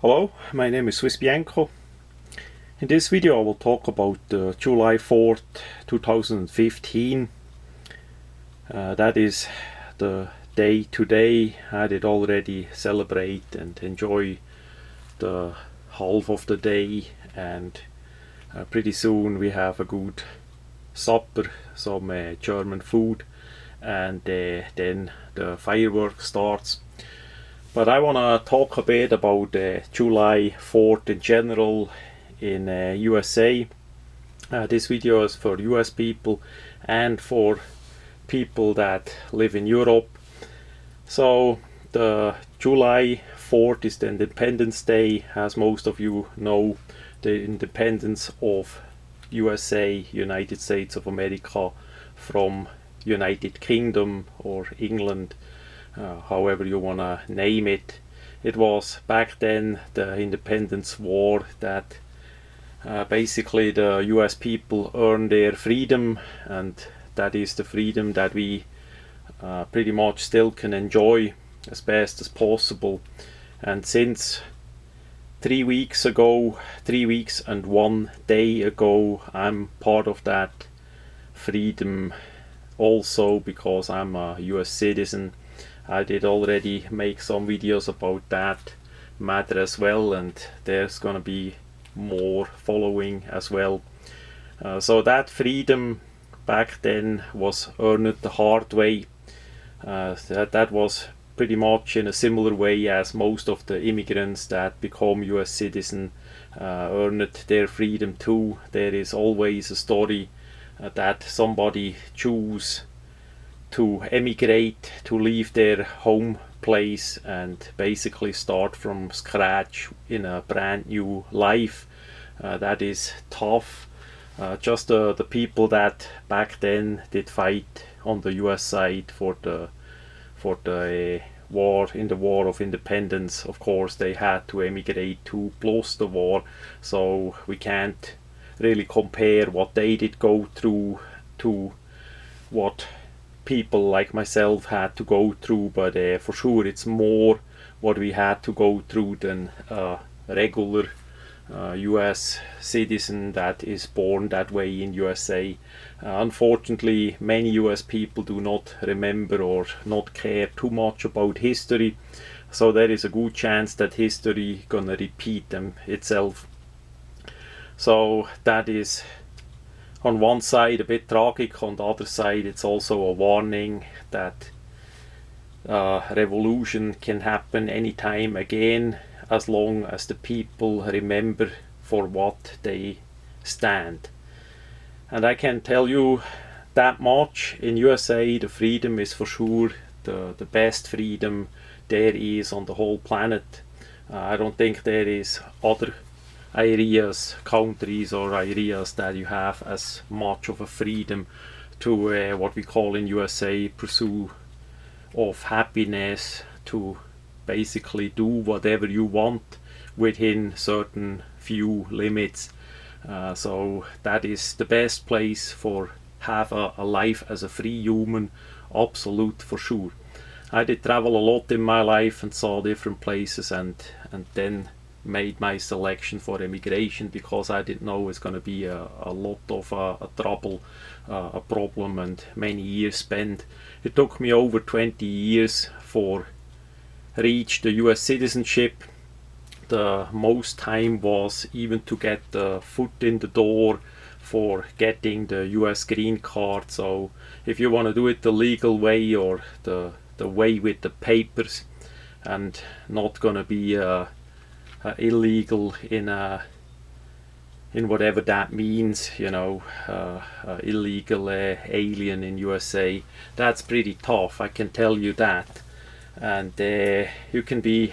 Hello, my name is swissbianco. In this video I will talk about July 4th, 2015. That is the day today. I did already celebrate and enjoy the half of the day, and pretty soon we have a good supper, some German food, and then the fireworks starts. But I want to talk a bit about July 4th in general in USA. This video is for US people and for people that live in Europe. So the July 4th is the Independence Day, as most of you know, the independence of USA, United States of America, from United Kingdom or England. However you want to name it. It was back then the independence war that basically the US people earned their freedom, and that is the freedom that we pretty much still can enjoy as best as possible. And since 3 weeks ago, 3 weeks and 1 day ago, I'm part of that freedom also, because I'm a US citizen. I did already make some videos about that matter as well, and there's gonna be more following as well. So that freedom back then was earned the hard way. That was pretty much in a similar way as most of the immigrants that become US citizen earned their freedom too. There is always a story that somebody choose to emigrate, to leave their home place and basically start from scratch in a brand new life. That is tough. Just the people that back then did fight on the US side for the war, in the War of Independence, of course they had to emigrate too, plus the war, so we can't really compare what they did go through to what people like myself had to go through. But for sure it's more what we had to go through than a regular US citizen that is born that way in USA. Unfortunately, many US people do not remember or not care too much about history, so there is a good chance that history gonna repeat itself. So that is on one side a bit tragic, on the other side it's also a warning that revolution can happen anytime again, as long as the people remember for what they stand. And I can tell you that much: in USA the freedom is for sure the best freedom there is on the whole planet. I don't think there is other areas, countries or areas that you have as much of a freedom to what we call in USA pursue of happiness, to basically do whatever you want within certain few limits. So that is the best place for have a life as a free human, absolute for sure. I did travel a lot in my life and saw different places, and then made my selection for immigration because I didn't know it's going to be a lot of a trouble, a problem, and many years spent. It took me over 20 years for reach the US citizenship. The most time was even to get the foot in the door for getting the US green card. So if you want to do it the legal way, or the way with the papers, and not gonna be illegal in whatever that means, you know, illegal alien in USA, that's pretty tough, I can tell you that. And you can be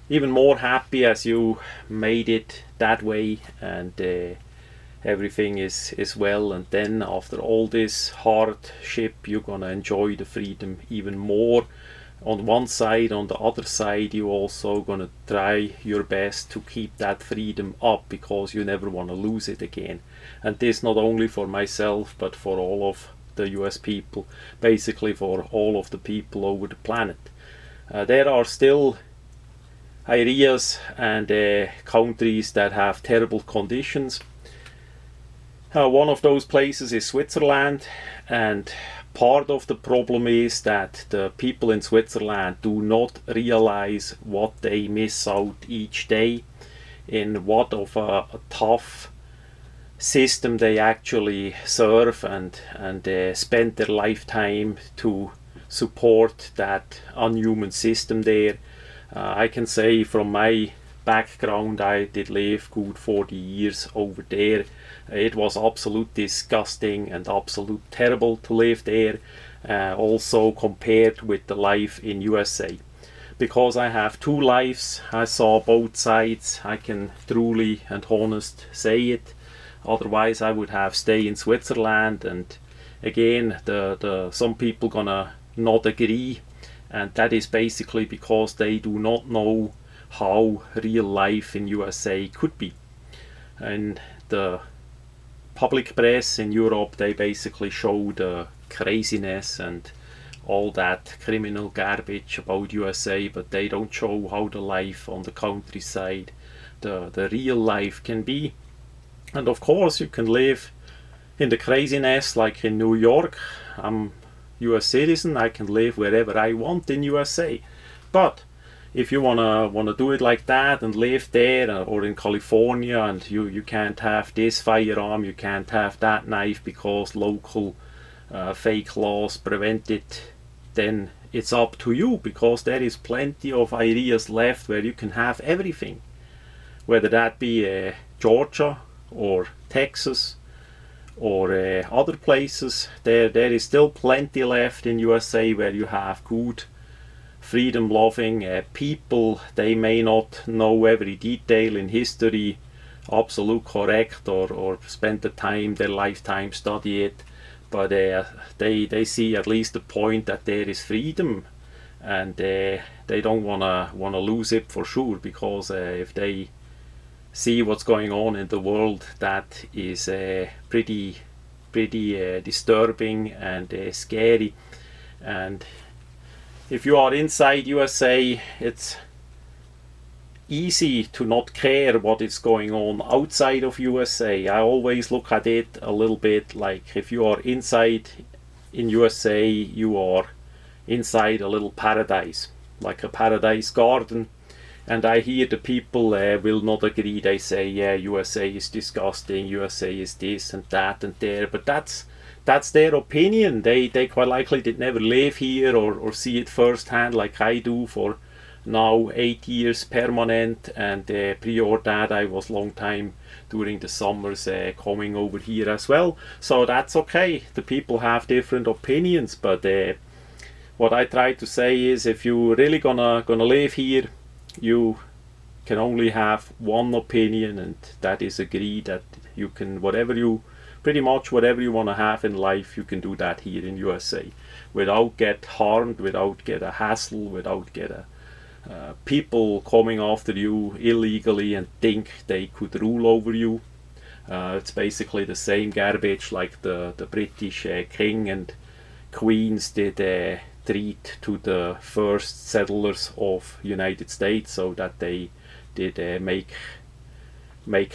even more happy as you made it that way, and everything is well, and then after all this hardship you're gonna enjoy the freedom even more. On one side, on the other side, you also gonna try your best to keep that freedom up, because you never want to lose it again. And this not only for myself, but for all of the US people, basically for all of the people over the planet. There are still areas and countries that have terrible conditions. One of those places is Switzerland, and part of the problem is that the people in Switzerland do not realize what they miss out each day, in what of a tough system they actually serve, and spend their lifetime to support that unhuman system there. I can say from my background, I did live good 40 years over there. It was absolute disgusting and absolute terrible to live there, also compared with the life in USA. Because I have two lives, I saw both sides. I can truly and honest say it. Otherwise I would have stayed in Switzerland, and again the some people gonna not agree, and that is basically because they do not know how real life in USA could be. And the public press in Europe, they basically show the craziness and all that criminal garbage about USA, but they don't show how the life on the countryside, the real life can be. And of course you can live in the craziness like in New York. I'm US citizen, I can live wherever I want in USA. But if you wanna do it like that and live there, or in California, and you can't have this firearm, you can't have that knife because local fake laws prevent it, then it's up to you, because there is plenty of areas left where you can have everything, whether that be Georgia or Texas or other places. There is still plenty left in USA where you have good freedom loving people. They may not know every detail in history absolute correct, or spend the time, their lifetime, study it, but they see at least the point that there is freedom, and they don't wanna lose it for sure, because if they see what's going on in the world, that is pretty disturbing and scary. And if you are inside USA, it's easy to not care what is going on outside of USA. I always look at it a little bit like, if you are inside in USA, you are inside a little paradise, like a paradise garden. And I hear the people will not agree. They say, yeah, USA is disgusting, USA is this and that and there. But that's their opinion. They quite likely did never live here or see it firsthand like I do for now 8 years permanent. And prior that I was long time during the summers coming over here as well. So that's okay. The people have different opinions. But what I try to say is, if you really gonna live here, you can only have one opinion, and that is agree that you can pretty much whatever you want to have in life, you can do that here in USA without get harmed, without get a hassle, without get people coming after you illegally and think they could rule over you. It's basically the same garbage like the British king and queens did treat to the first settlers of United States, so that they did make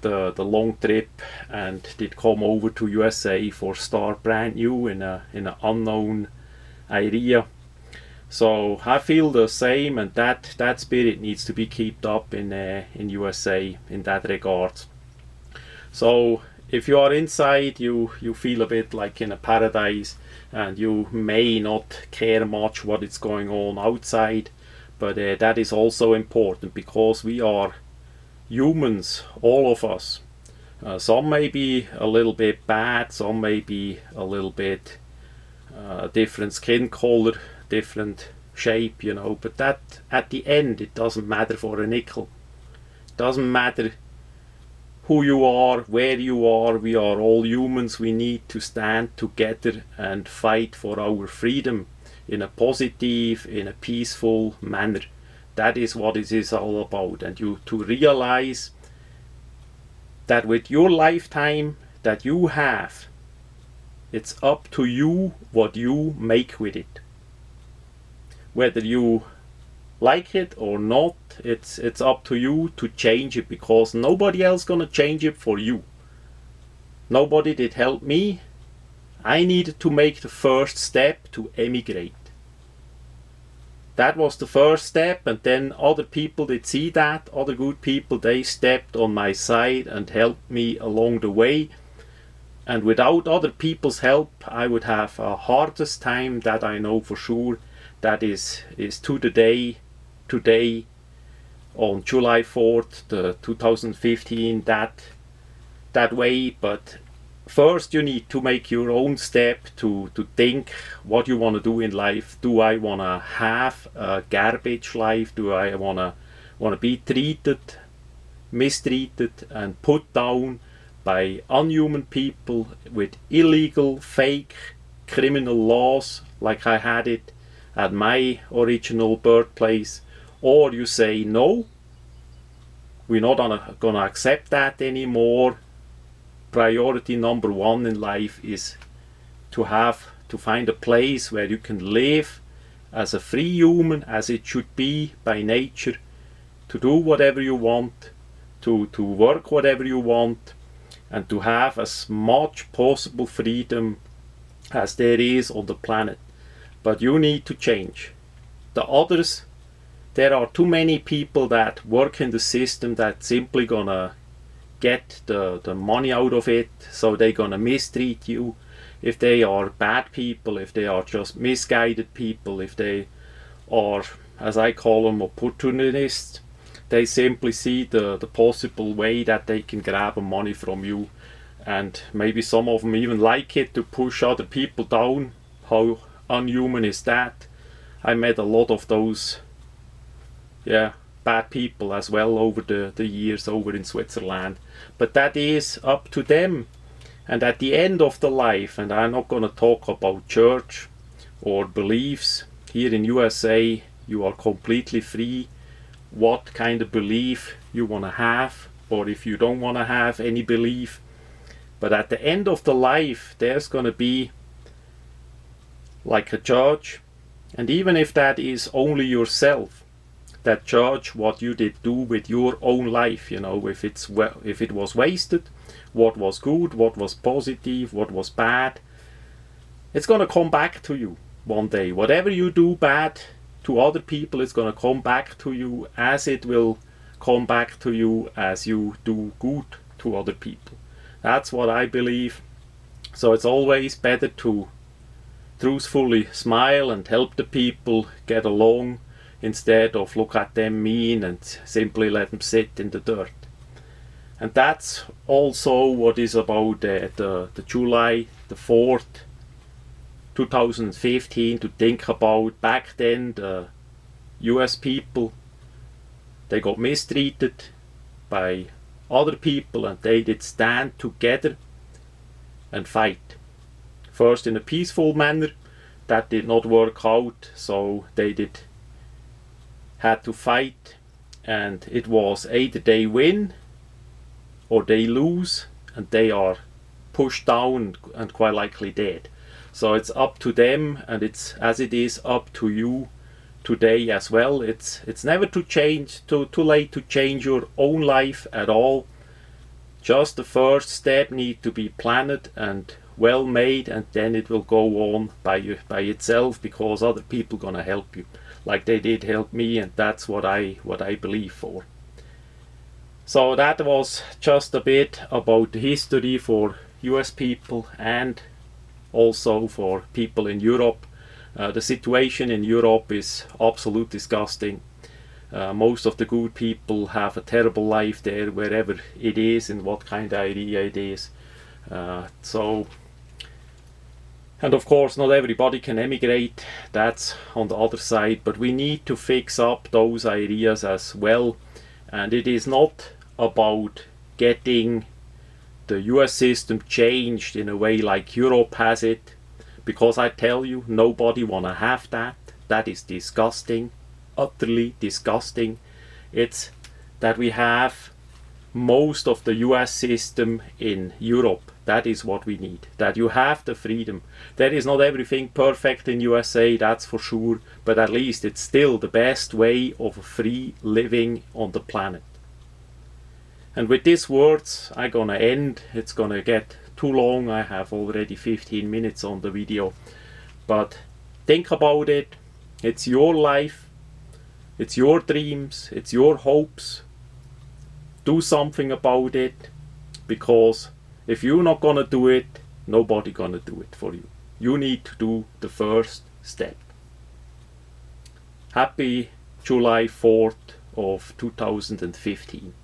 the long trip and did come over to USA for start brand new in an unknown area. So I feel the same, and that spirit needs to be kept up in USA in that regard. So if you are inside, you feel a bit like in a paradise, and you may not care much what is going on outside. But that is also important, because we are humans, all of us. Some may be a little bit bad, some may be a little bit different skin color, different shape, but that at the end it doesn't matter for a nickel. It doesn't matter who you are, where you are. We are all humans. We need to stand together and fight for our freedom in a positive, in a peaceful manner. That is what it is all about. And you to realize that with your lifetime that you have, it's up to you what you make with it. Whether you like it or not, it's up to you to change it, because nobody else gonna change it for you. Nobody did help me. I needed to make the first step to emigrate. That was the first step, and then other people did see that. Other good people, they stepped on my side and helped me along the way. And without other people's help, I would have a hardest time, that I know for sure. That is to the day, today, on July 4th, 2015, that way. But first you need to make your own step to think what you want to do in life. Do I want to have a garbage life? Do I want to be mistreated and put down by unhuman people with illegal, fake, criminal laws like I had it at my original birthplace? Or you say, no, we're not gonna accept that anymore. Priority number one in life is to find a place where you can live as a free human, as it should be by nature, to do whatever you want, to work whatever you want, and to have as much possible freedom as there is on the planet. But you need to change. The others, there are too many people that work in the system that simply gonna get the money out of it, so they're gonna mistreat you. If they are bad people, if they are just misguided people, if they are, as I call them, opportunists, they simply see the possible way that they can grab money from you. And maybe some of them even like it to push other people down. How unhuman is that? I met a lot of those bad people as well over the years over in Switzerland. But that is up to them. And at the end of the life, and I'm not going to talk about church or beliefs, here in USA you are completely free what kind of belief you want to have, or if you don't want to have any belief. But at the end of the life, there's going to be like a judge, and even if that is only yourself, that judge what you did do with your own life, if it was wasted, what was good, what was positive, what was bad. It's going to come back to you one day. Whatever you do bad to other people, it's going to come back to you, as it will come back to you as you do good to other people. That's what I believe. So it's always better to truthfully smile and help the people get along, instead of look at them mean and simply let them sit in the dirt. And that's also what is about the July the 4th 2015, to think about. Back then the US people, they got mistreated by other people, and they did stand together and fight. First in a peaceful manner. That did not work out, so they had to fight, and it was either they win or they lose, and they are pushed down and quite likely dead. So it's up to them, and it's as it is up to you today as well. It's never too late to change your own life at all. Just the first step need to be planned and well made, and then it will go on by itself, because other people gonna help you, like they did help me, and that's what I believe for. So that was just a bit about the history for US people and also for people in Europe. The situation in Europe is absolutely disgusting. Most of the good people have a terrible life there, wherever it is and what kind of area it is. And of course not everybody can emigrate, that's on the other side, but we need to fix up those areas as well. And it is not about getting the US system changed in a way like Europe has it, because I tell you, nobody wanna have that. That is disgusting, utterly disgusting. It's that we have most of the US system in Europe. That is what we need. That you have the freedom. There is not everything perfect in USA, that's for sure, but at least it's still the best way of free living on the planet. And with these words, I'm gonna end. It's gonna get too long. I have already 15 minutes on the video. But think about it. It's your life. It's your dreams. It's your hopes. Do something about it. Because if you're not gonna do it, nobody gonna do it for you. You need to do the first step. Happy July 4th of 2015.